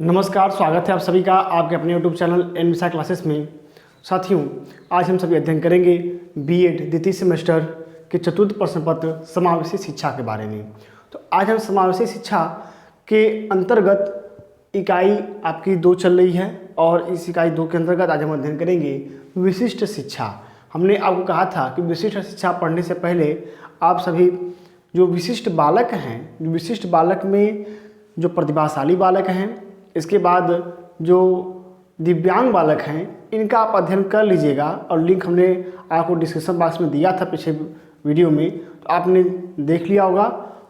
नमस्कार, स्वागत है आप सभी का आपके अपने YouTube चैनल एन विशा क्लासेस में। साथियों, आज हम सभी अध्ययन करेंगे बीएड द्वितीय सेमेस्टर के चतुर्थ प्रश्न पत्र समावेशी शिक्षा के बारे में। तो आज हम समावेशी शिक्षा के अंतर्गत इकाई आपकी 2 चल रही है और इस इकाई 2 के अंतर्गत आज हम अध्ययन करेंगे विशिष्ट शिक्षा। हमने आपको कहा था कि विशिष्ट शिक्षा पढ़ने से पहले आप सभी जो विशिष्ट बालक हैं, जो विशिष्ट बालक में जो प्रतिभाशाली बालक हैं, इसके बाद जो दिव्यांग बालक हैं, इनका आप अध्ययन कर लीजिएगा। और लिंक हमने आपको डिस्क्रिप्शन बॉक्स में दिया था पिछले वीडियो में, तो आपने देख लिया होगा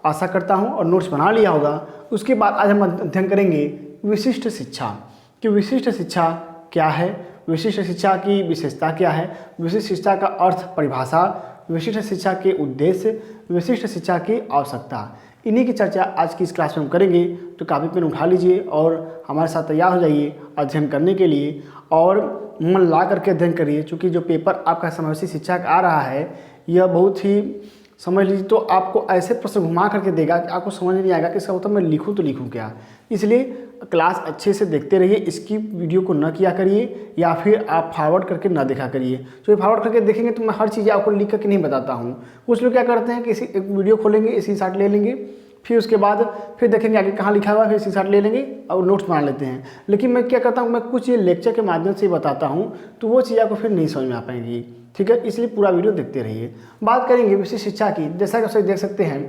आशा करता हूं, और नोट्स बना लिया होगा। उसके बाद आज हम अध्ययन करेंगे विशिष्ट शिक्षा कि विशिष्ट शिक्षा क्या है, विशिष्ट शिक्षा की विशेषता क्या है, विशिष्ट शिक्षा का अर्थ, परिभाषा, विशिष्ट शिक्षा के उद्देश्य, विशिष्ट शिक्षा की आवश्यकता, इन्हीं की चर्चा आज की इस क्लास में हम करेंगे। तो कापी पेन उठा लीजिए और हमारे साथ तैयार हो जाइए अध्ययन करने के लिए, और मन ला करके अध्ययन करिए। क्योंकि जो पेपर आपका समावेशी शिक्षा का आ रहा है, यह बहुत ही समझ लीजिए तो आपको ऐसे प्रश्न घुमा करके देगा कि आपको समझ नहीं आएगा कि इसका मतलब मैं लिखूँ तो लिखूँ क्या। इसलिए क्लास अच्छे से देखते रहिए, इसकी वीडियो को न किया करिए या फिर आप फॉरवर्ड करके ना देखा करिए। तो फॉरवर्ड करके देखेंगे तो मैं हर चीज़ आपको लिख करके नहीं बताता हूँ। कुछ लोग क्या करते हैं कि इसी एक वीडियो खोलेंगे, इसी शॉट ले लेंगे, फिर उसके बाद फिर देखेंगे आगे कहाँ लिखा हुआ है, फिर इसी शॉट ले लेंगे और नोट्स बना लेते हैं। लेकिन मैं क्या करता हूँ, मैं कुछ ये लेक्चर के माध्यम से बताता हूँ, तो वो चीज़ आपको फिर नहीं समझ में आ पाएंगी। ठीक है, इसलिए पूरा वीडियो देखते रहिए। बात करेंगे विशिष्ट शिक्षा की। जैसा कि आप सभी देख सकते हैं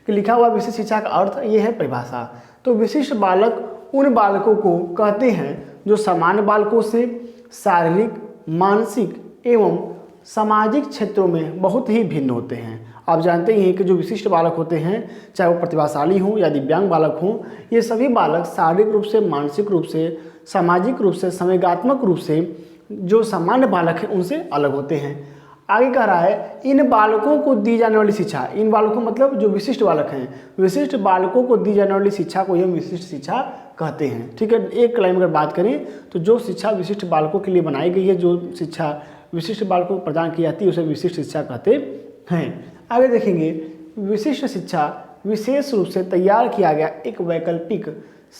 कि लिखा हुआ विशिष्ट शिक्षा का अर्थ ये है परिभाषा। तो विशिष्ट बालक उन बालकों को कहते हैं जो सामान्य बालकों से शारीरिक, मानसिक एवं सामाजिक क्षेत्रों में बहुत ही भिन्न होते हैं। आप जानते ही हैं कि जो विशिष्ट बालक होते हैं, चाहे वो प्रतिभाशाली हों या दिव्यांग बालक हों, ये सभी बालक शारीरिक रूप से, मानसिक रूप से, सामाजिक रूप से, संवेगात्मक रूप से जो सामान्य बालक हैं उनसे अलग होते हैं। आगे कह रहा है इन बालकों को दी जाने वाली शिक्षा, इन बालकों मतलब जो विशिष्ट बालक हैं, विशिष्ट बालकों को दी जाने वाली शिक्षा को हम विशिष्ट शिक्षा कहते हैं। ठीक है, एक लाइन में अगर बात करें तो जो शिक्षा विशिष्ट बालकों के लिए बनाई गई है, जो शिक्षा विशिष्ट बालकों को प्रदान की जाती है, उसे विशिष्ट शिक्षा कहते हैं। आगे देखेंगे विशिष्ट शिक्षा विशेष रूप से तैयार किया गया एक वैकल्पिक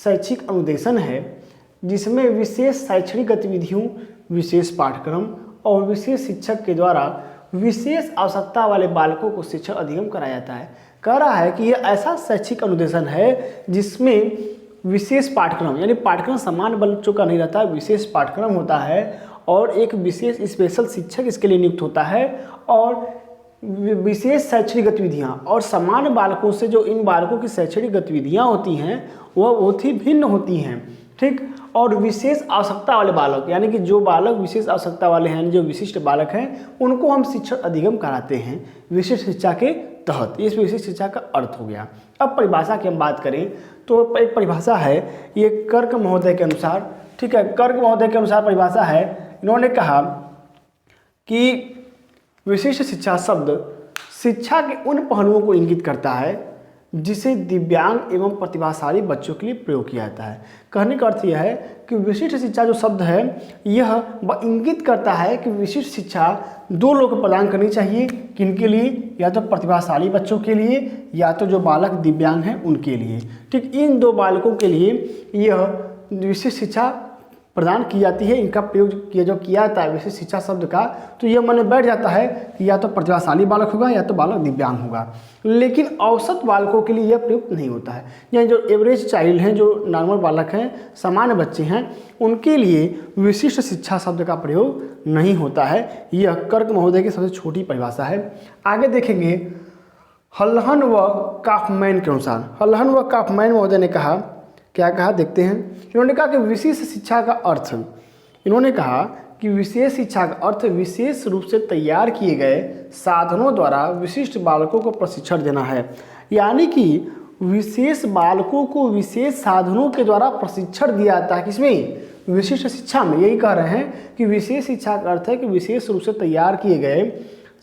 शैक्षिक अनुदेशन है, जिसमें विशेष शैक्षणिक गतिविधियों, विशेष पाठ्यक्रम और विशेष शिक्षक के द्वारा विशेष आवश्यकता वाले बालकों को शिक्षा अधिगम कराया जाता है। कह रहा है कि यह ऐसा शैक्षिक अनुदेशन है जिसमें विशेष पाठ्यक्रम, यानी पाठ्यक्रम सामान्य बच्चों का नहीं रहता, विशेष पाठ्यक्रम होता है और एक विशेष स्पेशल शिक्षक इसके लिए नियुक्त होता है, और विशेष शैक्षणिक गतिविधियाँ, और सामान्य बालकों से जो इन बालकों की शैक्षणिक गतिविधियाँ होती हैं वह बहुत ही भिन्न होती हैं। ठीक, और विशेष आवश्यकता वाले बालक, यानी कि जो बालक विशेष आवश्यकता वाले हैं, जो विशिष्ट बालक हैं, उनको हम शिक्षा अधिगम कराते हैं विशिष्ट शिक्षा के तहत। इस विशिष्ट शिक्षा का अर्थ हो गया। अब परिभाषा की हम बात करें तो एक परिभाषा है, ये कर्क महोदय के अनुसार, ठीक है, कर्क महोदय के अनुसार परिभाषा है। इन्होंने कहा कि विशिष्ट शिक्षा शब्द शिक्षा के उन पहलुओं को इंगित करता है जिसे दिव्यांग एवं प्रतिभाशाली बच्चों के लिए प्रयोग किया जाता है। कहने का अर्थ यह है कि विशिष्ट शिक्षा जो शब्द है, यह इंगित करता है कि विशिष्ट शिक्षा 2 लोग को प्रदान करनी चाहिए। किनके लिए? या तो प्रतिभाशाली बच्चों के लिए, या तो जो बालक दिव्यांग हैं उनके लिए। ठीक, इन 2 बालकों के लिए यह विशिष्ट शिक्षा प्रदान की जाती है। इनका प्रयोग जो किया जाता है विशिष्ट शिक्षा शब्द का, तो यह मन में बैठ जाता है कि या तो प्रतिभाशाली बालक होगा या तो बालक दिव्यांग होगा। लेकिन औसत बालकों के लिए यह प्रयुक्त नहीं होता है। यानी जो एवरेज चाइल्ड हैं, जो नॉर्मल बालक हैं, सामान्य बच्चे हैं, उनके लिए विशिष्ट शिक्षा शब्द का प्रयोग नहीं होता है। यह कर्क महोदय की सबसे छोटी परिभाषा है। आगे देखेंगे हल्हन व काफमैन के अनुसार। हल्हन व काफमैन महोदय ने कहा, क्या कहा देखते हैं। इन्होंने कहा कि विशिष्ट शिक्षा का अर्थ, इन्होंने कहा कि विशेष शिक्षा का अर्थ विशेष रूप से तैयार किए गए साधनों द्वारा विशिष्ट बालकों को प्रशिक्षण देना है। यानी कि विशेष बालकों को विशेष साधनों के द्वारा प्रशिक्षण दिया जाता है। किसमें? विशिष्ट शिक्षा में। यही कह रहे हैं कि विशेष शिक्षा का अर्थ है कि विशेष रूप से तैयार किए गए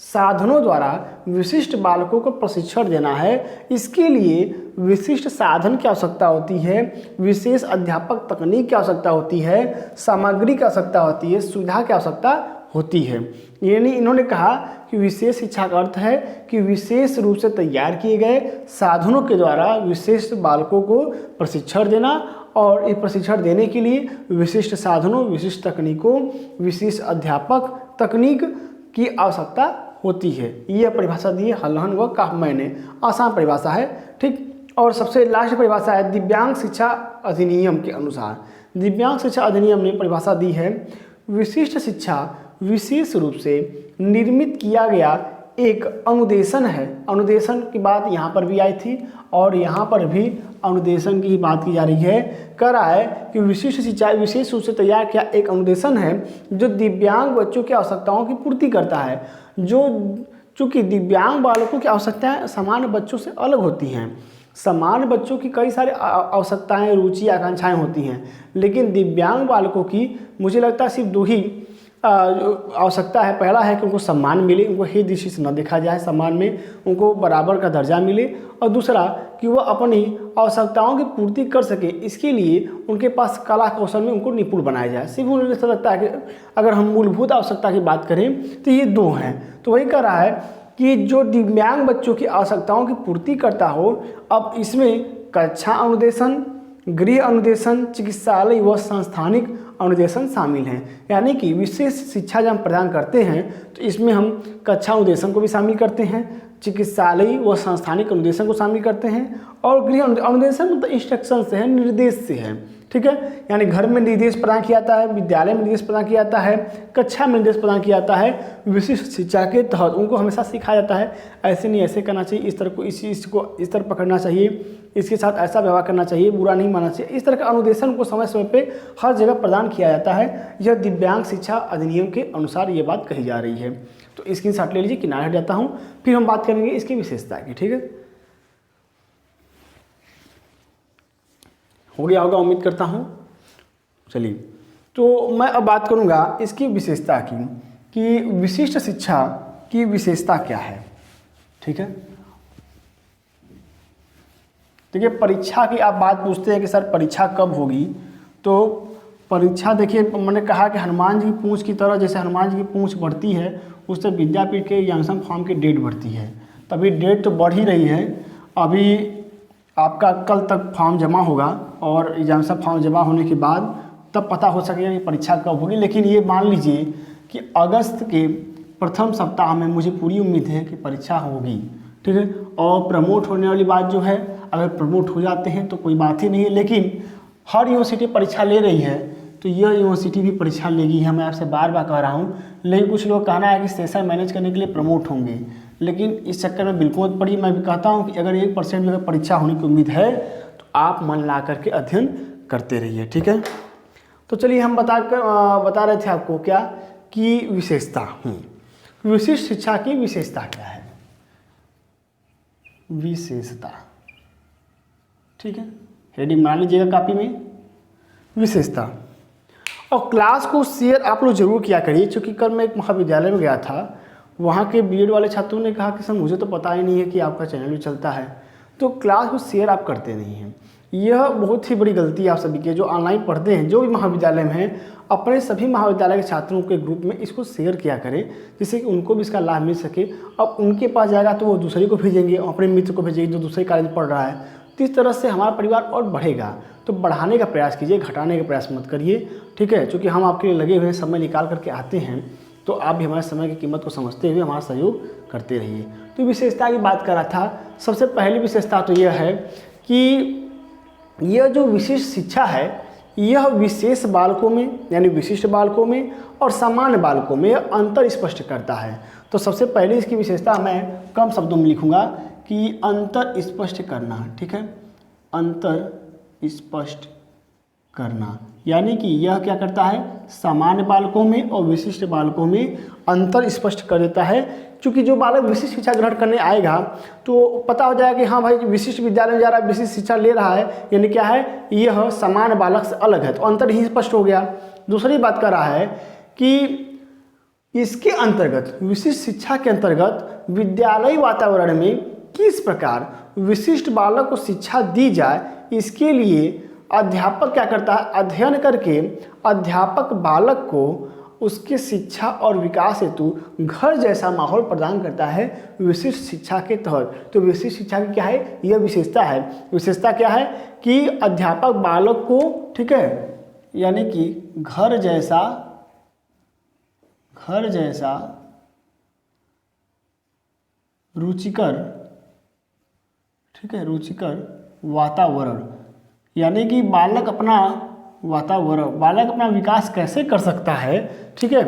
साधनों द्वारा विशिष्ट बालकों को प्रशिक्षण देना है। इसके लिए विशिष्ट साधन की आवश्यकता होती है, विशेष अध्यापक तकनीक की आवश्यकता होती है, सामग्री की आवश्यकता होती है, सुविधा की आवश्यकता होती है। यानी इन्होंने कहा कि विशेष शिक्षा का अर्थ है कि विशेष रूप से तैयार किए गए साधनों के द्वारा विशेष बालकों को प्रशिक्षण देना, और ये प्रशिक्षण देने के लिए विशिष्ट साधनों, विशिष्ट तकनीकों, विशेष अध्यापक तकनीक की आवश्यकता होती है। यह परिभाषा दी है हल्हन व काफमैन ने, आसान परिभाषा है, ठीक। और सबसे लास्ट परिभाषा है दिव्यांग शिक्षा अधिनियम के अनुसार। दिव्यांग शिक्षा अधिनियम ने परिभाषा दी है, विशिष्ट शिक्षा विशेष रूप से निर्मित किया गया एक अनुदेशन है। अनुदेशन की बात यहाँ पर भी आई थी और यहाँ पर भी अनुदेशन की बात की जा रही है। कह रहा है कि विशिष्ट शिक्षा विशेष रूप से तैयार किया एक अनुदेशन है जो दिव्यांग बच्चों की आवश्यकताओं की पूर्ति करता है। चूँकि दिव्यांग बालकों की आवश्यकताएं सामान्य बच्चों से अलग होती हैं। सामान्य बच्चों की कई सारी आवश्यकताएं, रुचि, आकांक्षाएं होती हैं, लेकिन दिव्यांग बालकों की मुझे लगता है सिर्फ दो ही आवश्यकता है। पहला है कि उनको सम्मान मिले, उनको हे दृष्टि से न देखा जाए, सम्मान में उनको बराबर का दर्जा मिले, और दूसरा कि वह अपनी आवश्यकताओं की पूर्ति कर सके। इसके लिए उनके पास कला कौशल में उनको निपुण बनाया जाए। सिर्फ उन्हें ऐसा लगता है कि अगर हम मूलभूत आवश्यकता की बात करें तो ये दो हैं। तो वही कह रहा है कि जो दिव्यांग बच्चों की आवश्यकताओं की पूर्ति करता हो, अब इसमें कक्षा अनुदेशन, गृह अनुदेशन, चिकित्सालय व संस्थानिक अनुदेशन शामिल हैं। यानी कि विशेष शिक्षा जब हम प्रदान करते हैं तो इसमें हम कक्षा अनुदेशन को भी शामिल करते हैं, चिकित्सालय व संस्थानिक अनुदेशन को शामिल करते हैं, और गृह अनुदेशन मतलब इंस्ट्रक्शन से है, निर्देश से है, ठीक है। यानी घर में निर्देश प्रदान किया जाता है, विद्यालय में निर्देश प्रदान किया जाता है, कक्षा में निर्देश प्रदान किया जाता है। विशिष्ट शिक्षा के तहत उनको हमेशा सिखाया जाता है, ऐसे नहीं ऐसे करना चाहिए, इस तरह को इसको इस तरह पकड़ना चाहिए, इसके साथ ऐसा व्यवहार करना चाहिए, बुरा नहीं मानना चाहिए। इस तरह का अनुदेशन को समय समय पे हर जगह प्रदान किया जाता है। यह दिव्यांग शिक्षा अधिनियम के अनुसार ये बात कही जा रही है। तो स्क्रीनशॉट ले लीजिए, किनारे हट जाता हूँ, फिर हम बात करेंगे इसकी विशेषता की, ठीक है। हो गया होगा उम्मीद करता हूँ। चलिए, तो मैं अब बात करूँगा इसकी विशेषता की कि विशिष्ट शिक्षा की विशेषता क्या है, ठीक है। देखिए, परीक्षा की आप बात पूछते हैं कि सर परीक्षा कब होगी, तो परीक्षा देखिए मैंने कहा कि हनुमान जी की पूंछ की तरह, जैसे हनुमान जी की पूंछ बढ़ती है उससे विद्यापीठ के एग्जामिनेशन फॉर्म की डेट बढ़ती है। तभी डेट तो बढ़ ही रही है। अभी आपका कल तक फॉर्म जमा होगा और एग्जामिनेशन फॉर्म जमा होने के बाद तब पता हो सकेगा कि परीक्षा कब होगी। लेकिन ये मान लीजिए कि अगस्त के प्रथम सप्ताह में मुझे पूरी उम्मीद है कि परीक्षा होगी, ठीक है। और प्रमोट होने वाली बात जो है, अगर प्रमोट हो जाते हैं तो कोई बात ही नहीं है, लेकिन हर यूनिवर्सिटी परीक्षा ले रही है तो यह यूनिवर्सिटी भी परीक्षा लेगी है। मैं आपसे बार बार कह रहा हूँ, लेकिन कुछ लोग कहना है कि सेशन मैनेज करने के लिए प्रमोट होंगे, लेकिन इस चक्कर में बिल्कुल मत पड़िए। मैं भी कहता हूँ कि अगर 1% भी अगर परीक्षा होने की उम्मीद है तो आप मन ला करके अध्ययन करते रहिए, ठीक है। तो चलिए, हम बता रहे थे आपको क्या कि विशेषता, विशिष्ट शिक्षा की विशेषता क्या है, विशेषता, ठीक है। हेडिंग मान लीजिएगा कापी में, विशेषता। और क्लास को शेयर आप लोग जरूर किया करिए, क्योंकि कल मैं एक महाविद्यालय में गया था, वहाँ के बीएड वाले छात्रों ने कहा कि सर मुझे तो पता ही नहीं है कि आपका चैनल भी चलता है, तो क्लास को शेयर आप करते नहीं हैं। यह बहुत ही बड़ी गलती है आप सभी के जो ऑनलाइन पढ़ते हैं, जो भी महाविद्यालय में हैं, अपने सभी महाविद्यालय के छात्रों के ग्रुप में इसको शेयर किया करें, जिससे कि उनको भी इसका लाभ मिल सके। अब उनके पास जाएगा तो वो दूसरे को भेजेंगे, अपने मित्र को भेजेंगे जो दूसरे कॉलेज में पढ़ रहा है, तो इस तरह से हमारा परिवार और बढ़ेगा। तो बढ़ाने का प्रयास कीजिए, घटाने का प्रयास मत करिए, ठीक है। क्योंकि हम आपके लिए लगे हुए हैं, समय निकाल करके आते हैं, तो आप भी हमारे समय की कीमत को समझते हुए हमारा सहयोग करते रहिए। तो विशेषता की बात कर रहा था, सबसे पहली विशेषता तो यह है कि यह जो विशिष्ट शिक्षा है, यह विशेष बालकों में यानी विशिष्ट बालकों में और सामान्य बालकों में अंतर स्पष्ट करता है। तो सबसे पहले इसकी विशेषता मैं कम शब्दों में लिखूंगा कि अंतर स्पष्ट करना, ठीक है। अंतर स्पष्ट करना, यानी कि यह क्या करता है, सामान्य बालकों में और विशिष्ट बालकों में अंतर स्पष्ट कर देता है। क्योंकि जो बालक विशिष्ट शिक्षा ग्रहण करने आएगा तो पता हो जाएगा कि हाँ भाई विशिष्ट विद्यालय में जा रहा है, विशिष्ट शिक्षा ले रहा है, यानी क्या है, यह सामान्य बालक से अलग है, तो अंतर ही स्पष्ट हो गया। दूसरी बात कर रहा है कि इसके अंतर्गत, विशिष्ट शिक्षा के अंतर्गत विद्यालयी वातावरण में किस प्रकार विशिष्ट बालक को शिक्षा दी जाए, इसके लिए अध्यापक क्या करता है, अध्ययन करके अध्यापक बालक को उसके शिक्षा और विकास हेतु घर जैसा माहौल प्रदान करता है विशिष्ट शिक्षा के तहत। तो विशिष्ट शिक्षा की क्या है, यह विशेषता है। विशेषता क्या है कि अध्यापक बालक को, ठीक है, यानी कि घर जैसा रुचिकर, ठीक है, रुचिकर वातावरण, यानी कि बालक अपना विकास कैसे कर सकता है, ठीक है।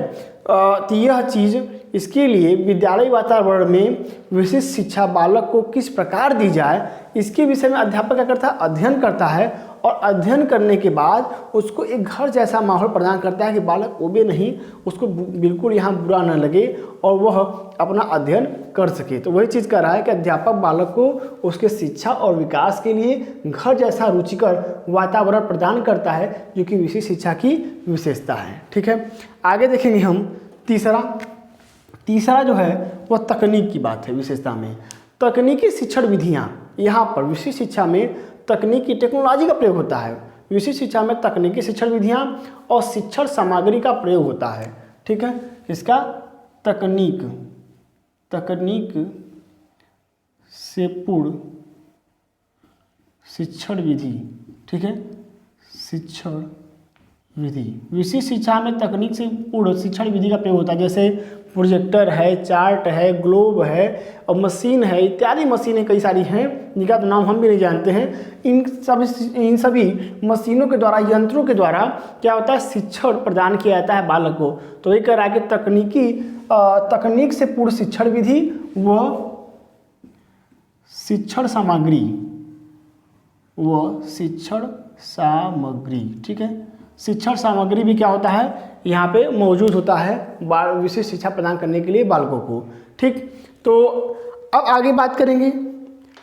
तो यह चीज़, इसके लिए विद्यालय वातावरण में विशिष्ट शिक्षा बालक को किस प्रकार दी जाए, इसके विषय में अध्यापक क्या करता है, अध्ययन करता है। और अध्ययन करने के बाद उसको एक घर जैसा माहौल प्रदान करता है कि बालक उबे नहीं, उसको बिल्कुल यहाँ बुरा न लगे और वह अपना अध्ययन कर सके। तो वही चीज़ कर रहा है कि अध्यापक बालक को उसके शिक्षा और विकास के लिए घर जैसा रुचिकर वातावरण प्रदान करता है, जो कि विशिष्ट शिक्षा की विशेषता है, ठीक है। आगे देखेंगे हम तीसरा जो है वह तकनीक की बात है। विशेषता में तकनीकी शिक्षण विधियाँ, यहाँ पर विशिष्ट शिक्षा में तकनीकी टेक्नोलॉजी का प्रयोग होता है। विशिष्ट शिक्षा में तकनीकी शिक्षण विधियाँ और शिक्षण सामग्री का प्रयोग होता है, ठीक है। इसका तकनीक से पूर्ण शिक्षण विधि, ठीक है, शिक्षण विधि। विशिष्ट शिक्षा में तकनीक से पूर्ण शिक्षण विधि का प्रयोग होता है, जैसे प्रोजेक्टर है, चार्ट है, ग्लोब है और मशीन है, इत्यादि मशीनें कई सारी हैं जिनका तो नाम हम भी नहीं जानते हैं। इन सभी मशीनों के द्वारा, यंत्रों के द्वारा क्या होता है, शिक्षण प्रदान किया जाता है बालक को। तो ये कह रहा है कि तकनीक से पूर्ण शिक्षण विधि व शिक्षण सामग्री, ठीक है। शिक्षण सामग्री भी क्या होता है, यहाँ पे मौजूद होता है विशिष्ट शिक्षा प्रदान करने के लिए बालकों को, ठीक। तो अब आगे बात करेंगे,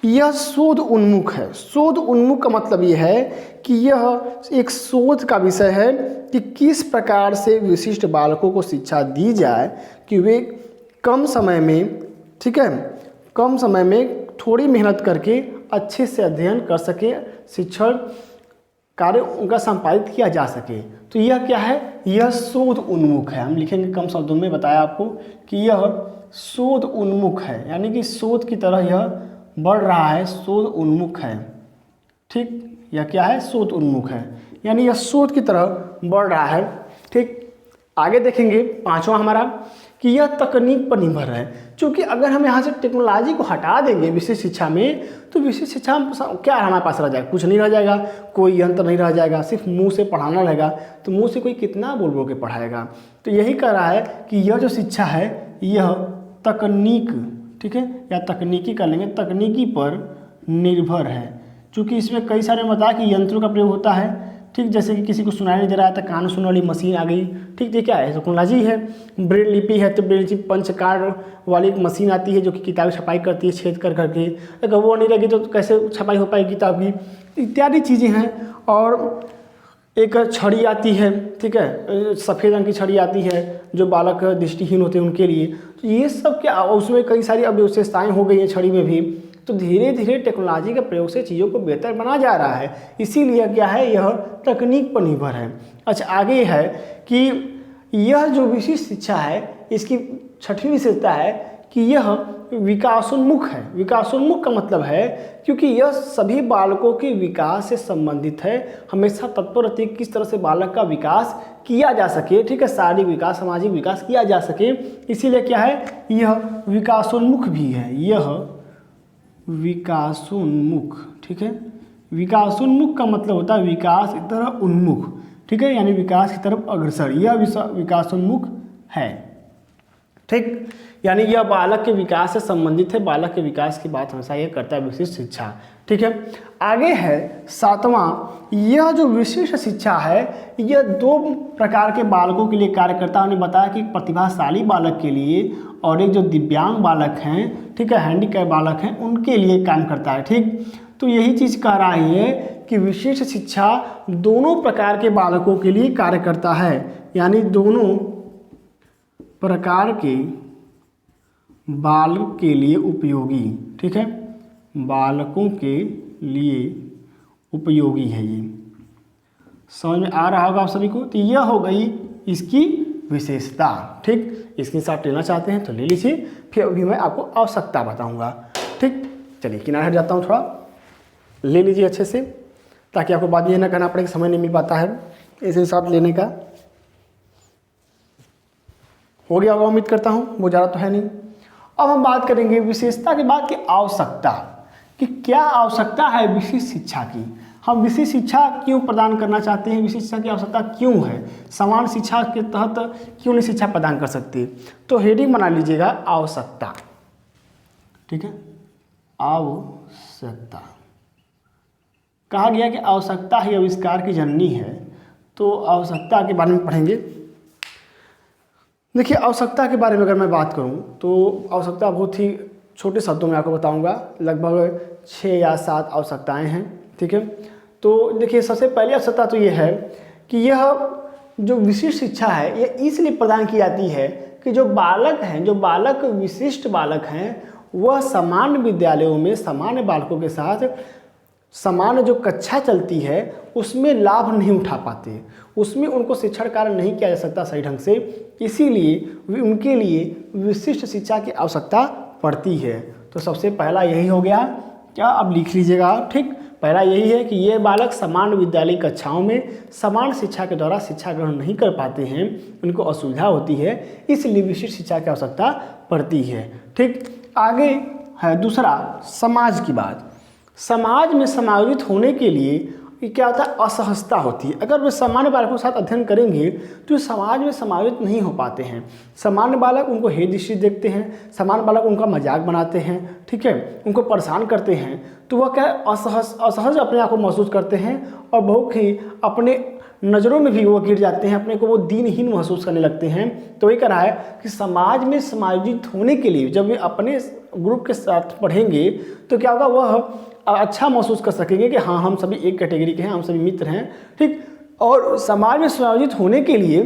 यह शोध उन्मुख है। शोध उन्मुख का मतलब यह है कि यह एक शोध का विषय है कि किस प्रकार से विशिष्ट बालकों को शिक्षा दी जाए कि वे कम समय में, ठीक है, कम समय में थोड़ी मेहनत करके अच्छे से अध्ययन कर सके, शिक्षण कार्य उनका संपादित किया जा सके। तो यह क्या है, यह शोध उन्मुख है। हम लिखेंगे कम शब्दों में, बताया आपको कि यह शोध उन्मुख है, यानी कि शोध की तरह यह बढ़ रहा है, शोध उन्मुख है, ठीक। यह क्या है, शोध उन्मुख है, यानी यह शोध की तरह बढ़ रहा है, ठीक। आगे देखेंगे पांचवा हमारा कि यह तकनीक पर निर्भर है। क्योंकि अगर हम यहाँ से टेक्नोलॉजी को हटा देंगे विशिष्ट शिक्षा में, तो विशिष्ट शिक्षा में क्या हमारे पास रह जाएगा, कुछ नहीं रह जाएगा, कोई यंत्र नहीं रह जाएगा, सिर्फ मुंह से पढ़ाना रहेगा। तो मुंह से कोई कितना बोल बोल के पढ़ाएगा। तो यही कह रहा है कि यह जो शिक्षा है यह तकनीक, ठीक है, या तकनीकी कर लेंगे, तकनीकी पर निर्भर है। चूँकि इसमें कई सारे बताया कि यंत्रों का प्रयोग होता है, ठीक। जैसे कि किसी को सुनाई नहीं दे रहा है तो कान सुनने वाली मशीन आ गई, ठीक। ये क्या है, टेक्नोलॉजी है। ब्रेल लिपि है तो ब्रेल लिपि पंचकार वाली एक मशीन आती है जो कि किताबें छपाई करती है छेद कर करके। अगर वो नहीं रहेगी तो कैसे छपाई हो पाएगी किताब की, इत्यादि चीज़ें हैं। और एक छड़ी आती है, ठीक है, सफ़ेद रंग की छड़ी आती है जो बालक दृष्टिहीन होते हैं उनके लिए। तो ये सब क्या, उसमें कई सारी अब विशेषताएँ हो गई हैं छड़ी में भी। तो धीरे धीरे टेक्नोलॉजी के प्रयोग से चीज़ों को बेहतर बना जा रहा है, इसीलिए क्या है, यह तकनीक पर निर्भर है। अच्छा, आगे है कि यह जो विशिष्ट शिक्षा है इसकी छठवीं विशेषता है कि यह विकासोन्मुख है। विकासोन्मुख का मतलब है क्योंकि यह सभी बालकों के विकास से संबंधित है, हमेशा तत्पर रहती है किस तरह से बालक का विकास किया जा सके, ठीक है, शारीरिक विकास, सामाजिक विकास किया जा सके। इसीलिए क्या है, यह विकासोन्मुख भी है, यह विकासोन्मुख, ठीक है। विकासोन्मुख का मतलब होता है विकास की तरफ उन्मुख, ठीक है, यानी विकास की तरफ अग्रसर, यह विकासोन्मुख है, ठीक। यानी यह बालक के विकास से संबंधित है, बालक के विकास की बात हमेशा यह करता है विशिष्ट शिक्षा, ठीक है। आगे है सातवां, यह जो विशिष्ट शिक्षा है यह दो प्रकार के बालकों के लिए कार्य करता है। उन्हें बताया कि प्रतिभाशाली बालक के लिए और एक जो दिव्यांग बालक हैं, ठीक है, हैंडीकैप बालक हैं, उनके लिए काम करता है, ठीक। तो यही चीज़ कह रहा है कि विशिष्ट शिक्षा दोनों प्रकार के बालकों के लिए कार्य करता है, यानी दोनों प्रकार के बालक के लिए उपयोगी, ठीक है, बालकों के लिए उपयोगी है। ये समझ में आ रहा होगा आप सभी को। तो यह हो गई इसकी विशेषता। ठीक, स्क्रीनशॉट लेना चाहते हैं तो ले लीजिए, फिर अभी मैं आपको आवश्यकता बताऊंगा। ठीक, चलिए किनारे हट जाता हूँ, थोड़ा ले लीजिए अच्छे से, ताकि आपको बाद ये ना करना पड़े कि समय नहीं मिल पाता है इस हिसाब से लेने का। हो गया होगा उम्मीद करता हूँ, वो ज़्यादा तो है नहीं। अब हम बात करेंगे विशेषता के बाद की आवश्यकता, कि क्या आवश्यकता है विशिष्ट शिक्षा की। हम विशिष्ट शिक्षा क्यों प्रदान करना चाहते हैं, विशिष्ट शिक्षा की आवश्यकता क्यों है, समान शिक्षा के तहत क्यों नहीं शिक्षा प्रदान कर सकते। तो हेडिंग बना लीजिएगा आवश्यकता। ठीक है, आवश्यकता। कहा गया कि आवश्यकता ही आविष्कार की जननी है, तो आवश्यकता के बारे में पढ़ेंगे। देखिए, आवश्यकता के बारे में अगर मैं बात करूं तो आवश्यकता बहुत ही छोटे शब्दों में आपको बताऊंगा, लगभग 6 या 7 आवश्यकताएं हैं। ठीक है, तो देखिए सबसे पहली आवश्यकता तो ये है कि यह जो विशिष्ट शिक्षा है ये इसलिए प्रदान की जाती है कि जो बालक हैं, जो बालक विशिष्ट बालक हैं, वह समान विद्यालयों में सामान्य बालकों के साथ समान जो कक्षा चलती है उसमें लाभ नहीं उठा पाते, उसमें उनको शिक्षण कार्य नहीं किया जा सकता सही ढंग से, इसीलिए उनके लिए विशिष्ट शिक्षा की आवश्यकता पड़ती है। तो सबसे पहला यही हो गया, क्या अब लिख लीजिएगा आप। ठीक, पहला यही है कि ये बालक समान विद्यालय कक्षाओं में समान शिक्षा के द्वारा शिक्षा ग्रहण नहीं कर पाते हैं, उनको असुविधा होती है, इसलिए विशिष्ट शिक्षा की आवश्यकता पड़ती है। ठीक, आगे है दूसरा समाज की बात। समाज में समायोजित होने के लिए क्या होता है, असहजता होती है। अगर वे सामान्य बालकों के साथ अध्ययन करेंगे तो समाज में समायोजित नहीं हो पाते हैं। सामान्य बालक उनको हे दृष्टि देखते हैं, सामान्य बालक उनका मजाक बनाते हैं, ठीक है, उनको परेशान करते हैं, तो वह क्या असहज अपने आप को महसूस करते हैं और बहुत ही अपने नज़रों में भी वो गिर जाते हैं, अपने को वो दीनहीन महसूस करने लगते हैं। तो ये कह रहा है कि समाज में समायोजित होने के लिए जब वे अपने ग्रुप के साथ पढ़ेंगे तो क्या होगा, वह अच्छा महसूस कर सकेंगे कि हाँ हम सभी एक कैटेगरी के हैं, हम सभी मित्र हैं। ठीक, और समाज में समायोजित होने के लिए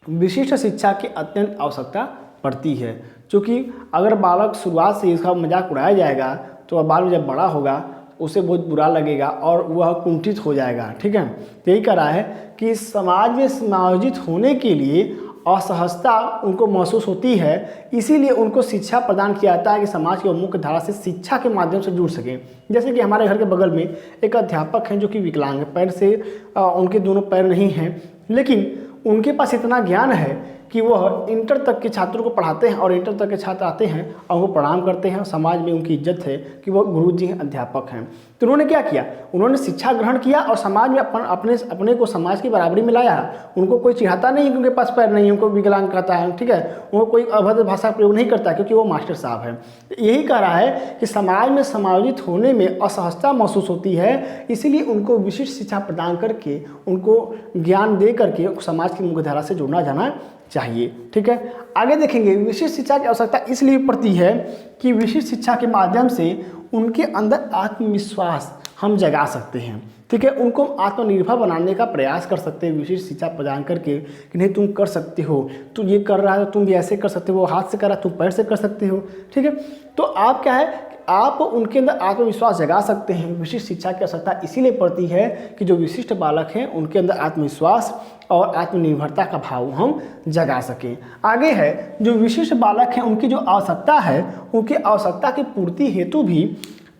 विशिष्ट शिक्षा की अत्यंत आवश्यकता पड़ती है, क्योंकि अगर बालक शुरुआत से इसका मजाक उड़ाया जाएगा तो वह बाद में जब बड़ा होगा उसे बहुत बुरा लगेगा और वह कुंठित हो जाएगा। ठीक है, यही कह रहा है कि समाज में समायोजित होने के लिए असहजता उनको महसूस होती है, इसीलिए उनको शिक्षा प्रदान किया जाता है कि समाज की मुख्य धारा से शिक्षा के माध्यम से जुड़ सकें। जैसे कि हमारे घर के बगल में एक अध्यापक हैं जो कि विकलांग हैं, पैर से उनके दोनों पैर नहीं हैं, लेकिन उनके पास इतना ज्ञान है कि वह इंटर तक के छात्रों को पढ़ाते हैं और इंटर तक के छात्र आते हैं और वो प्रणाम करते हैं और समाज में उनकी इज्जत है कि वह गुरुजी हैं, अध्यापक हैं। तो उन्होंने क्या किया, उन्होंने शिक्षा ग्रहण किया और समाज में अपने को समाज की बराबरी में लाया। उनको कोई चिढ़ाता नहीं है कि उनके पास पैर नहीं है, उनको विकलांग कहता है, ठीक है, वो कोई अभद्र भाषा का प्रयोग नहीं करता क्योंकि वो मास्टर साहब है। यही कह रहा है कि समाज में समायोजित होने में असहजता महसूस होती है, इसीलिए उनको विशिष्ट शिक्षा प्रदान करके उनको ज्ञान दे करके समाज की मुख्यधारा से जोड़ना जाना चाहिए। ठीक है, आगे देखेंगे विशिष्ट शिक्षा की आवश्यकता इसलिए पड़ती है कि विशिष्ट शिक्षा के माध्यम से उनके अंदर आत्मविश्वास हम जगा सकते हैं। ठीक है, उनको आत्मनिर्भर बनाने का प्रयास कर सकते हैं विशिष्ट शिक्षा प्रदान करके कि नहीं तुम कर सकते हो, तुम ये कर रहा है तुम भी ऐसे कर सकते हो, हाथ से कर रहा है तुम पैर से कर सकते हो। ठीक है, तो आप क्या है, आप उनके अंदर आत्मविश्वास जगा सकते हैं। विशिष्ट शिक्षा की आवश्यकता इसीलिए पड़ती है कि जो विशिष्ट बालक हैं उनके अंदर आत्मविश्वास और आत्मनिर्भरता का भाव हम जगा सकें। आगे है जो विशिष्ट बालक हैं उनकी जो आवश्यकता है, उनकी आवश्यकता की पूर्ति हेतु भी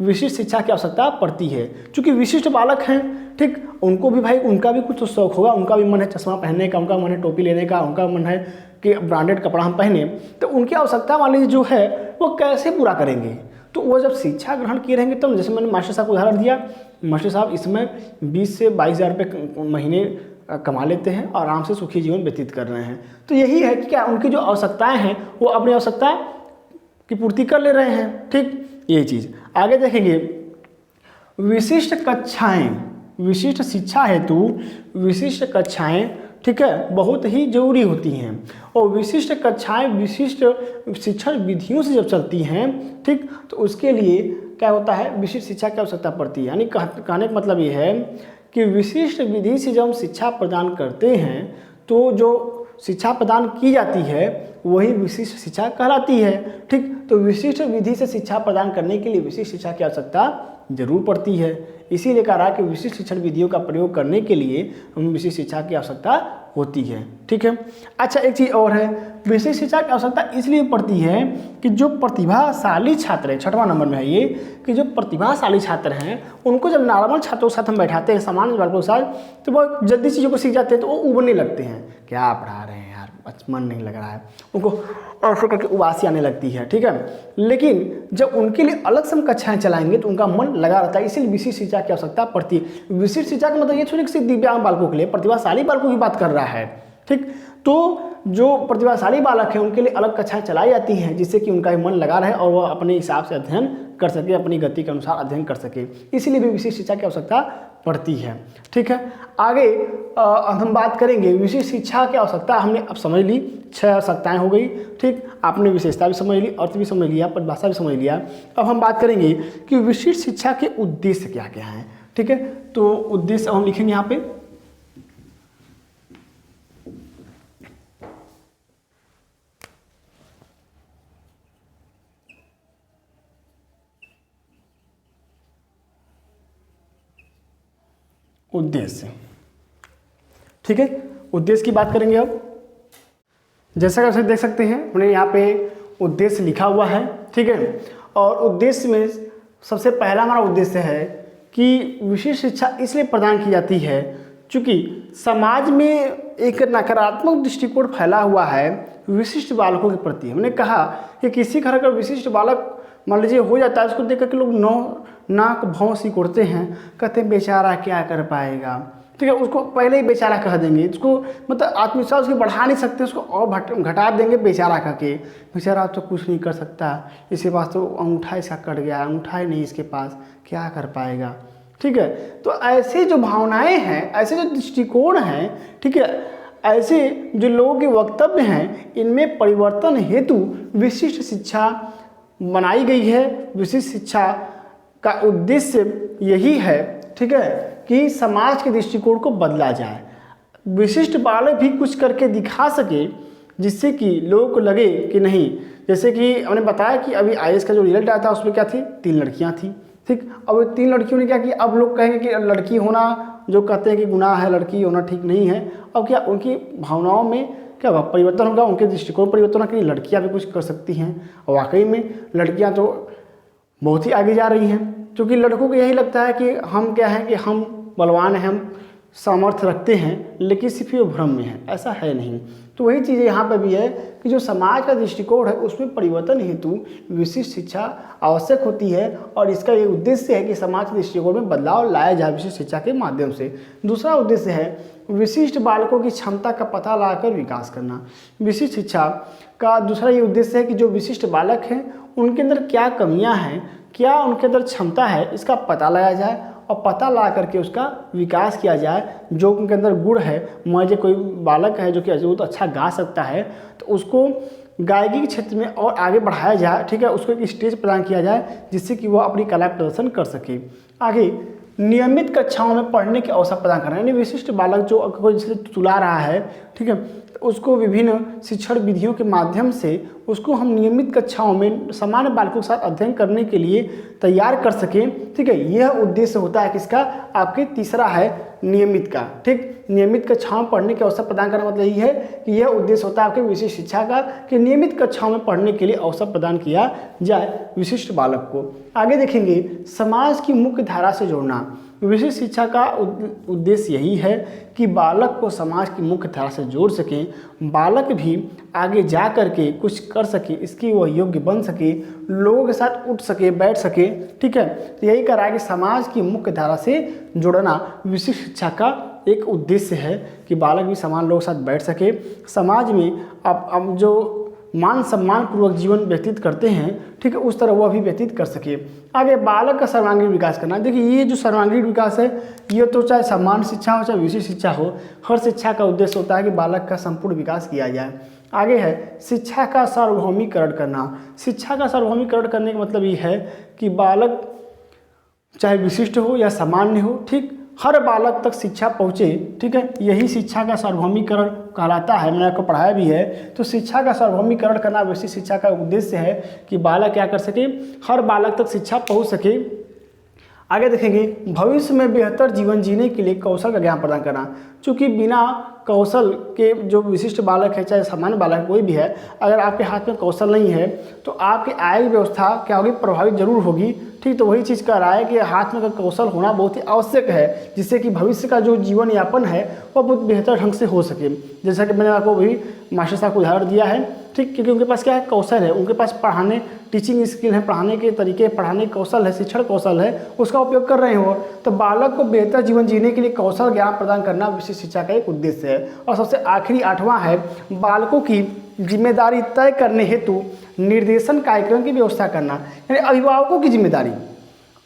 विशिष्ट शिक्षा की आवश्यकता पड़ती है। क्योंकि विशिष्ट बालक हैं, ठीक, उनको भी भाई उनका भी कुछ तो शौक होगा, उनका भी मन है चश्मा पहनने का, उनका मन है टोपी लेने का, उनका मन है कि ब्रांडेड कपड़ा हम पहने, तो उनकी आवश्यकता वाली जो है वो कैसे पूरा करेंगे। तो वो जब शिक्षा ग्रहण किए रहेंगे तब, जैसे मैंने मास्टर साहब को उदाहरण दिया, मास्टर साहब इसमें 20 से 22 हज़ार रुपये महीने कमा लेते हैं और आराम से सुखी जीवन व्यतीत कर रहे हैं। तो यही है कि क्या उनकी जो आवश्यकताएं हैं वो अपनी आवश्यकता की पूर्ति कर ले रहे हैं। ठीक, ये चीज़ आगे देखेंगे। विशिष्ट कक्षाएं, विशिष्ट शिक्षा हेतु विशिष्ट कक्षाएं, ठीक है, बहुत ही जरूरी होती हैं। और विशिष्ट कक्षाएं विशिष्ट शिक्षण विधियों से जब चलती हैं, ठीक, तो उसके लिए क्या होता है, विशिष्ट शिक्षा की आवश्यकता पड़ती है। यानी कहने का मतलब ये है कि विशिष्ट विधि से जब हम शिक्षा प्रदान करते हैं तो जो शिक्षा प्रदान की जाती है वही विशिष्ट शिक्षा कहलाती है। ठीक, तो विशिष्ट विधि से शिक्षा प्रदान करने के लिए विशिष्ट शिक्षा की आवश्यकता जरूर पड़ती है। इसीलिए कहा रहा कि विशिष्ट शिक्षण विधियों का प्रयोग करने के लिए हम विशिष्ट शिक्षा की आवश्यकता होती है। ठीक है। अच्छा, एक चीज़ और है, विशेष शिक्षा की आवश्यकता इसलिए पड़ती है कि जो प्रतिभाशाली छात्र हैं, 6वां नंबर में है ये, कि जो प्रतिभाशाली छात्र हैं उनको जब नॉर्मल छात्रों के साथ हम बैठाते हैं, सामान्य बालकों के साथ, तो वो जल्दी चीज़ों को सीख जाते हैं, तो वो उबरने लगते हैं, क्या पढ़ा रहे हैं यार, मन नहीं लग रहा है, उनको ऐसे करके उबासी आने लगती है। ठीक है। लेकिन जब उनके लिए अलग से हम कक्षाएं चलाएंगे तो उनका मन लगा रहता है, इसीलिए विशिष्ट शिक्षा की आवश्यकता पड़ती है। विशिष्ट शिक्षा का मतलब ये थोड़ी कि सिर्फ दिव्यांग बालकों के लिए, प्रतिभाशाली बालकों की बात कर रहा है। ठीक। तो जो प्रतिभाशाली बालक हैं उनके लिए अलग कक्षाएं चलाई जाती हैं, जिससे कि उनका मन लगा रहे और वह अपने हिसाब से अध्ययन कर सके, अपनी गति के अनुसार अध्ययन कर सके, इसीलिए भी विशिष्ट शिक्षा की आवश्यकता पड़ती है। ठीक है। आगे हम बात करेंगे विशिष्ट शिक्षा की आवश्यकता। हमने अब समझ ली 6 आवश्यकताएं हो गई। ठीक। आपने विशेषता भी समझ ली, अर्थ भी समझ लिया, परिभाषा भी समझ लिया। अब हम बात करेंगे कि विशिष्ट शिक्षा के उद्देश्य क्या क्या हैं। ठीक है। तो उद्देश्य हम लिखेंगे यहाँ पे, उद्देश्य। ठीक है। उद्देश्य की बात करेंगे अब। जैसा कि आप देख सकते हैं, हमने यहाँ पे उद्देश्य लिखा हुआ है। ठीक है। और उद्देश्य में सबसे पहला हमारा उद्देश्य है कि विशिष्ट शिक्षा इसलिए प्रदान की जाती है क्योंकि समाज में एक नकारात्मक दृष्टिकोण फैला हुआ है विशिष्ट बालकों के प्रति। हमने कहा कि किसी घर का विशिष्ट बालक मान लीजिए हो जाता है, उसको देख कर के लोग नाक भौं सिकोड़ते हैं, कहते हैं बेचारा क्या कर पाएगा। ठीक है। उसको पहले ही बेचारा कह देंगे, उसको मतलब आत्मविश्वास उसको बढ़ा नहीं सकते, उसको और घटा देंगे बेचारा कह के, बेचारा तो कुछ नहीं कर सकता, इसके पास तो अंगूठा इसका कट गया, अंगूठा ही नहीं इसके पास, क्या कर पाएगा। ठीक है। तो ऐसे जो भावनाएं हैं, ऐसे जो दृष्टिकोण हैं, ठीक है, ऐसे जो लोगों के वक्तव्य हैं, इनमें परिवर्तन हेतु विशिष्ट शिक्षा बनाई गई है। विशिष्ट शिक्षा का उद्देश्य यही है, ठीक है, कि समाज के दृष्टिकोण को बदला जाए, विशिष्ट बालक भी कुछ करके दिखा सके, जिससे कि लोगों को लगे कि नहीं, जैसे कि हमने बताया कि अभी IAS का जो रिजल्ट आया था उसमें क्या थी, 3 लड़कियां थी। ठीक। अब 3 लड़कियों ने क्या किया, अब लोग कहेंगे कि लड़की होना जो कहते हैं कि गुनाह है, लड़की होना ठीक नहीं है। अब क्या उनकी भावनाओं में क्या परिवर्तन होगा, उनके दृष्टिकोण परिवर्तन होगा कि लड़कियां भी कुछ कर सकती हैं। और वाकई में लड़कियां तो बहुत ही आगे जा रही हैं, क्योंकि लड़कों को यही लगता है कि हम क्या है कि हम बलवान हैं, हम सामर्थ्य रखते हैं, लेकिन सिर्फ ये भ्रम में है, ऐसा है नहीं। तो वही चीज़ यहाँ पर भी है कि जो समाज का दृष्टिकोण है उसमें परिवर्तन हेतु विशिष्ट शिक्षा आवश्यक होती है, और इसका ये उद्देश्य है कि समाज के दृष्टिकोण में बदलाव लाया जाए विशिष्ट शिक्षा के माध्यम से। दूसरा उद्देश्य है विशिष्ट बालकों की क्षमता का पता लगाकर विकास करना। विशिष्ट शिक्षा का दूसरा ये उद्देश्य है कि जो विशिष्ट बालक हैं उनके अंदर क्या कमियां हैं, क्या उनके अंदर क्षमता है, इसका पता लगाया जाए और पता ला करके उसका विकास किया जाए। जो उनके अंदर गुण है, मान लीजिए कोई बालक है जो कि बहुत अच्छा गा सकता है, तो उसको गायकी के क्षेत्र में और आगे बढ़ाया जाए। ठीक है। उसको एक स्टेज प्रदान किया जाए जिससे कि वह अपनी कला प्रदर्शन कर सके। आगे नियमित कक्षाओं में पढ़ने के अवसर प्रदान करना, यानी विशिष्ट बालक जो कोई जैसे तुला रहा है, ठीक है, उसको विभिन्न शिक्षण विधियों के माध्यम से उसको हम नियमित कक्षाओं में सामान्य बालकों के साथ अध्ययन करने के लिए तैयार कर सकें। ठीक है। यह उद्देश्य होता है किसका, आपके तीसरा है नियमित का। ठीक। नियमित कक्षाओं में पढ़ने के अवसर प्रदान करना मतलब यही है कि यह उद्देश्य होता है आपके विशिष्ट शिक्षा का कि नियमित कक्षाओं में पढ़ने के लिए अवसर प्रदान किया जाए विशिष्ट बालक को। आगे देखेंगे समाज की मुख्य धारा से जोड़ना। विशिष्ट शिक्षा का उद्देश्य यही है कि बालक को समाज की मुख्य धारा से जोड़ सकें, बालक भी आगे जा कर के कुछ कर सके, इसकी वह योग्य बन सके, लोगों के साथ उठ सके, बैठ सके। ठीक है। तो यही कह रहा है कि समाज की मुख्य धारा से जोड़ना विशिष्ट शिक्षा का एक उद्देश्य है कि बालक भी समान लोगों के साथ बैठ सके, समाज में अब जो मान सम्मान पूर्वक जीवन व्यतीत करते हैं, ठीक है, उस तरह वह भी व्यतीत कर सके। आगे बालक का सर्वांगीण विकास करना। देखिए ये जो सर्वांगीण विकास है, ये तो चाहे सामान्य शिक्षा हो चाहे विशिष्ट शिक्षा हो, हर शिक्षा का उद्देश्य होता है कि बालक का संपूर्ण विकास किया जाए। आगे है शिक्षा का सार्वभौमिकरण करना। शिक्षा का सार्वभौमिकरण करने का मतलब ये है कि बालक चाहे विशिष्ट हो या सामान्य हो, ठीक, हर बालक तक शिक्षा पहुँचे। ठीक है। यही शिक्षा का सार्वभौमिकरण कहलाता है, मैंने आपको पढ़ाया भी है। तो शिक्षा का सार्वभौमिकरण करना विशिष्ट शिक्षा का उद्देश्य है कि बालक क्या कर सके, हर बालक तक शिक्षा पहुँच सके। आगे देखेंगे भविष्य में बेहतर जीवन जीने के लिए कौशल का ज्ञान प्रदान करना। चूँकि बिना कौशल के जो विशिष्ट बालक है, चाहे सामान्य बालक कोई भी है, अगर आपके हाथ में कौशल नहीं है तो आपकी आय व्यवस्था क्या होगी, प्रभावित जरूर होगी। ठीक, तो वही चीज़ कह रहा है कि हाथ में कौशल होना बहुत ही आवश्यक है, जिससे कि भविष्य का जो जीवन यापन है वह बहुत बेहतर ढंग से हो सके। जैसा कि मैंने आपको भी मास्टर साहब को उदाहरण दिया है, ठीक, क्योंकि उनके पास क्या है, कौशल है, उनके पास पढ़ाने टीचिंग स्किल है, पढ़ाने के तरीके, पढ़ाने के कौशल है, शिक्षण कौशल है, उसका उपयोग कर रहे हो। तो बालक को बेहतर जीवन जीने के लिए कौशल ज्ञान प्रदान करना विशिष्ट शिक्षा का एक उद्देश्य है। और सबसे आखिरी 8वां है बालकों की जिम्मेदारी तय करने हेतु निर्देशन कार्यक्रम की व्यवस्था करना। यानी अभिभावकों की जिम्मेदारी,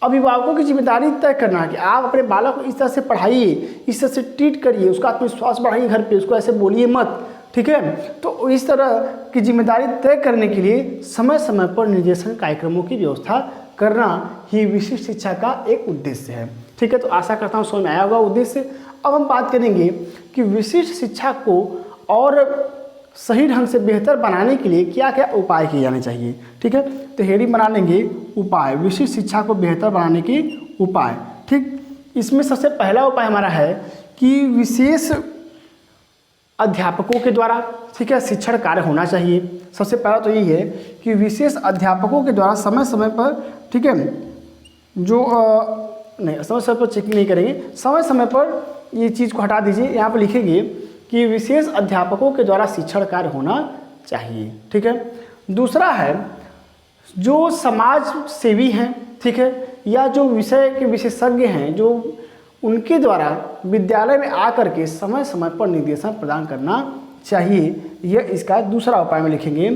अभिभावकों की जिम्मेदारी तय करना कि आप अपने बालक को इस तरह से पढ़ाइए, इस तरह से ट्रीट करिए, उसका आत्मविश्वास बढ़ाइए घर पे, उसको ऐसे बोलिए मत, ठीक है। तो इस तरह की जिम्मेदारी तय करने के लिए समय समय पर निर्देशन कार्यक्रमों की व्यवस्था करना ही विशिष्ट शिक्षा का एक उद्देश्य है। ठीक है, तो आशा करता हूँ समझ में आया होगा उद्देश्य। अब हम बात करेंगे कि विशिष्ट शिक्षा को और सही ढंग से बेहतर बनाने के लिए क्या क्या उपाय किए जाने चाहिए। ठीक है, तो हेडिंग बना लेंगे उपाय, विशिष्ट शिक्षा को बेहतर बनाने के उपाय। ठीक, इसमें सबसे पहला उपाय हमारा है कि विशेष अध्यापकों के द्वारा, ठीक है, शिक्षण कार्य होना चाहिए। सबसे पहला तो यही है कि विशेष अध्यापकों के द्वारा समय समय पर, ठीक है, जो नहीं समय समय पर चेकिंग नहीं करेंगे, समय समय पर ये चीज़ को हटा दीजिए, यहाँ पर लिखेंगे कि विशेष अध्यापकों के द्वारा शिक्षण कार्य होना चाहिए। ठीक है, दूसरा है जो समाज सेवी हैं, ठीक है, या जो विषय के विशेषज्ञ हैं, जो उनके द्वारा विद्यालय में आकर के समय समय पर निर्देशन प्रदान करना चाहिए। यह इसका दूसरा उपाय में लिखेंगे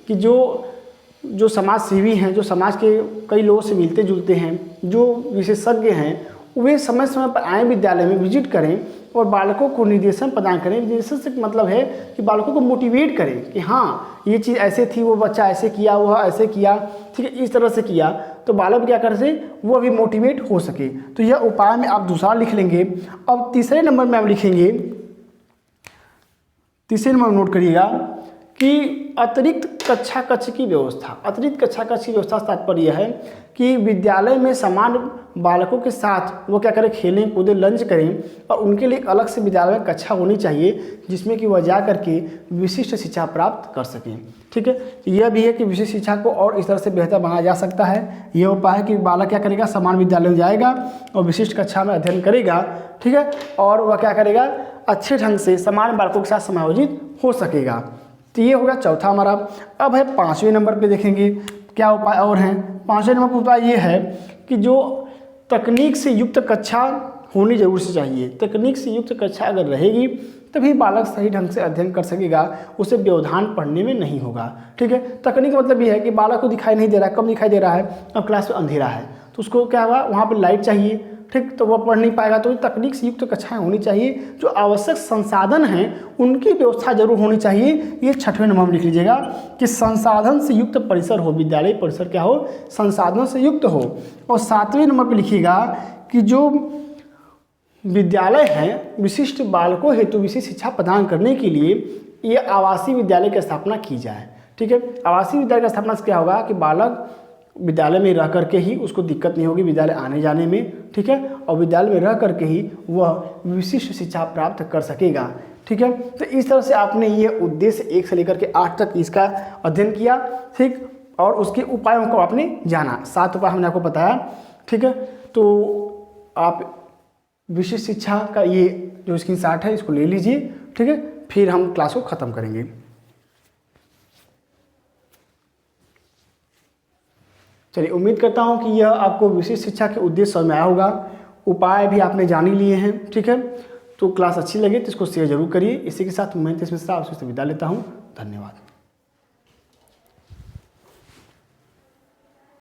कि जो समाज सेवी हैं, जो समाज के कई लोगों से मिलते जुलते हैं, जो विशेषज्ञ हैं, वे समय समय पर आए विद्यालय में विजिट करें और बालकों को निर्देशन प्रदान करें। निर्देशन से मतलब है कि बालकों को मोटिवेट करें कि हाँ ये चीज़ ऐसे थी, वो बच्चा ऐसे किया, वह ऐसे किया, ठीक है, इस तरह से किया, तो बालक क्या कर सके, वो भी मोटिवेट हो सके। तो यह उपाय में आप दूसरा लिख लेंगे। अब तीसरे नंबर में आप लिखेंगे, तीसरे नंबर में नोट करिएगा कि अतिरिक्त कक्षा कक्ष की व्यवस्था। अतिरिक्त कक्षा कक्ष की व्यवस्था से तात्पर्य है कि विद्यालय में समान बालकों के साथ वो क्या करें, खेलें कूदें, लंच करें, और उनके लिए एक अलग से विद्यालय में कक्षा होनी चाहिए जिसमें कि वह जा करके विशिष्ट शिक्षा प्राप्त कर सकें। ठीक है, यह भी है कि विशिष्ट शिक्षा को और इस तरह से बेहतर बनाया जा सकता है। यह उपाय है कि बालक क्या करेगा, समान विद्यालय में जाएगा और विशिष्ट कक्षा में अध्ययन करेगा, ठीक है, और वह क्या करेगा, अच्छे ढंग से समान बालकों के साथ समायोजित हो सकेगा। तो ये होगा चौथा हमारा। अब है 5वें नंबर पे देखेंगे क्या उपाय और हैं। 5वें नंबर पर उपाय ये है कि जो तकनीक से युक्त कक्षा होनी जरूर से चाहिए। तकनीक से युक्त कक्षा अगर रहेगी तभी बालक सही ढंग से अध्ययन कर सकेगा, उसे व्यवधान पढ़ने में नहीं होगा। ठीक है, तकनीक मतलब ये है कि बालक को दिखाई नहीं दे रहा है, कम दिखाई दे रहा है, अब क्लास में अंधेरा है तो उसको क्या होगा, वहाँ पर लाइट चाहिए, ठीक, तो वह पढ़ नहीं पाएगा। तो तकनीक से युक्त कक्षाएं होनी चाहिए, जो आवश्यक संसाधन हैं उनकी व्यवस्था जरूर होनी चाहिए। ये 6वें नंबर में लिख लीजिएगा कि संसाधन से युक्त परिसर हो, विद्यालय परिसर क्या हो, संसाधन से युक्त हो। और 7वें नंबर पर लिखिएगा कि जो विद्यालय हैं विशिष्ट बालकों हेतु विशिष्ट शिक्षा प्रदान करने के लिए ये आवासीय विद्यालय की स्थापना की जाए। ठीक है, आवासीय विद्यालय की स्थापना से क्या होगा कि बालक विद्यालय में रह करके ही उसको दिक्कत नहीं होगी विद्यालय आने जाने में, ठीक है, और विद्यालय में रह करके ही वह विशिष्ट शिक्षा प्राप्त कर सकेगा। ठीक है, तो इस तरह से आपने ये उद्देश्य 1 से लेकर के 8 तक इसका अध्ययन किया, ठीक, और उसके उपायों को आपने जाना। 7 उपाय हमने आपको बताया। ठीक है, तो आप विशिष्ट शिक्षा का ये जो स्क्रीनशॉट है इसको ले लीजिए। ठीक है, फिर हम क्लास को ख़त्म करेंगे। चलिए, उम्मीद करता हूँ कि यह आपको विशिष्ट शिक्षा के उद्देश्य समझ में आया होगा, उपाय भी आपने जान ही लिए हैं। ठीक है, तो क्लास अच्छी लगे तो इसको शेयर जरूर करिए। इसी के साथ मैं तेज मिश्रा आपसे विदा लेता हूँ। धन्यवाद।